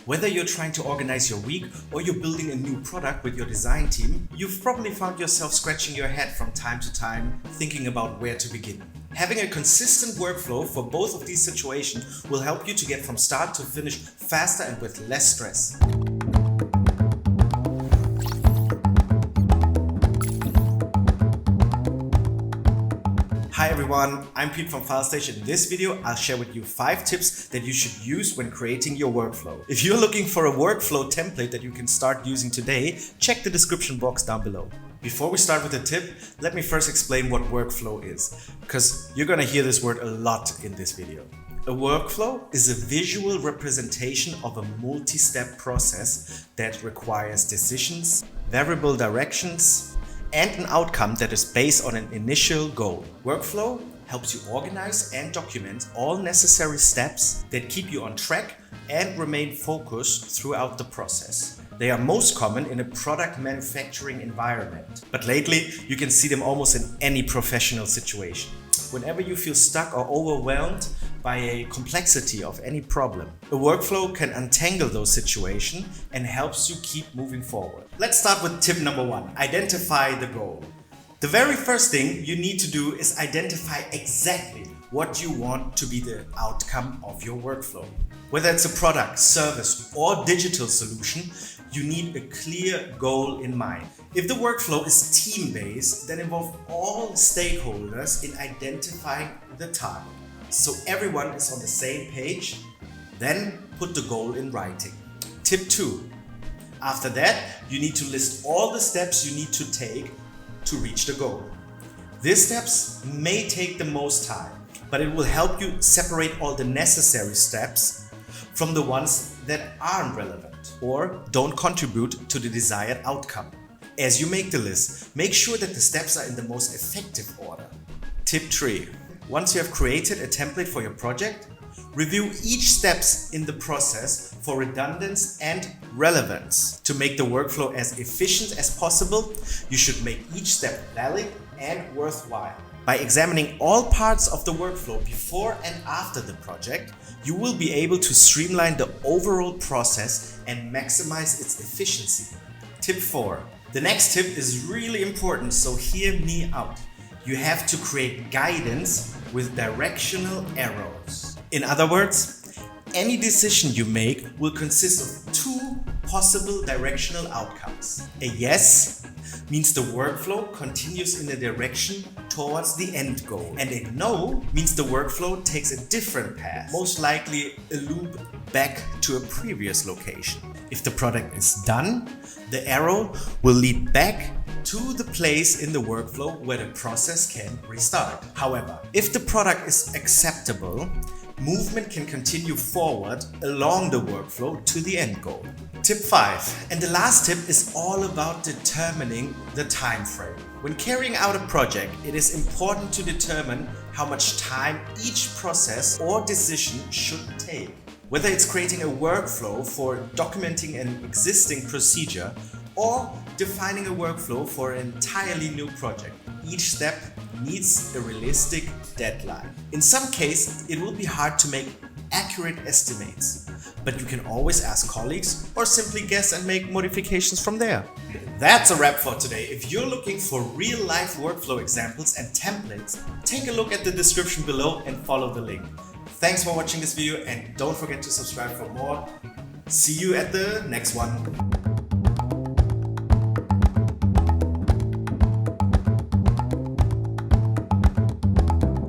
Whether you're trying to organize your week or you're building a new product with your design team, you've probably found yourself scratching your head from time to time, thinking about where to begin. Having a consistent workflow for both of these situations will help you to get from start to finish faster and with less stress. Hi everyone, I'm Pete from FileStage. In this video, I'll share with you 5 tips that you should use when creating your workflow. If you're looking for a workflow template that you can start using today, check the description box down below. Before we start with the tip, let me first explain what workflow is, because you're gonna hear this word a lot in this video. A workflow is a visual representation of a multi-step process that requires decisions, variable directions, and an outcome that is based on an initial goal. Workflow helps you organize and document all necessary steps that keep you on track and remain focused throughout the process. They are most common in a product manufacturing environment, but lately you can see them almost in any professional situation. Whenever you feel stuck or overwhelmed by a complexity of any problem, a workflow can untangle those situations and helps you keep moving forward. Let's start with tip number 1, identify the goal. The very first thing you need to do is identify exactly what you want to be the outcome of your workflow. Whether it's a product, service, or digital solution, you need a clear goal in mind. If the workflow is team-based, then involve all stakeholders in identifying the target, so everyone is on the same page. Then put the goal in writing. Tip 2. After that, you need to list all the steps you need to take to reach the goal. These steps may take the most time, but it will help you separate all the necessary steps from the ones that aren't relevant or don't contribute to the desired outcome. As you make the list, make sure that the steps are in the most effective order. Tip 3. Once you have created a template for your project, review each steps in the process for redundancy and relevance. To make the workflow as efficient as possible, you should make each step valid and worthwhile. By examining all parts of the workflow before and after the project, you will be able to streamline the overall process and maximize its efficiency. Tip 4. The next tip is really important, so hear me out. You have to create guidance with directional arrows. In other words, any decision you make will consist of 2 possible directional outcomes. A yes means the workflow continues in a direction towards the end goal, and a no means the workflow takes a different path, most likely a loop back to a previous location. If the product is done, the arrow will lead back to the place in the workflow where the process can restart. However, if the product is acceptable, movement can continue forward along the workflow to the end goal. Tip 5, and the last tip, is all about determining the time frame. When carrying out a project, it is important to determine how much time each process or decision should take. Whether it's creating a workflow for documenting an existing procedure or defining a workflow for an entirely new project, each step needs a realistic deadline. In some cases, it will be hard to make accurate estimates, but you can always ask colleagues or simply guess and make modifications from there. That's a wrap for today. If you're looking for real-life workflow examples and templates, take a look at the description below and follow the link. Thanks for watching this video, and don't forget to subscribe for more. See you at the next one.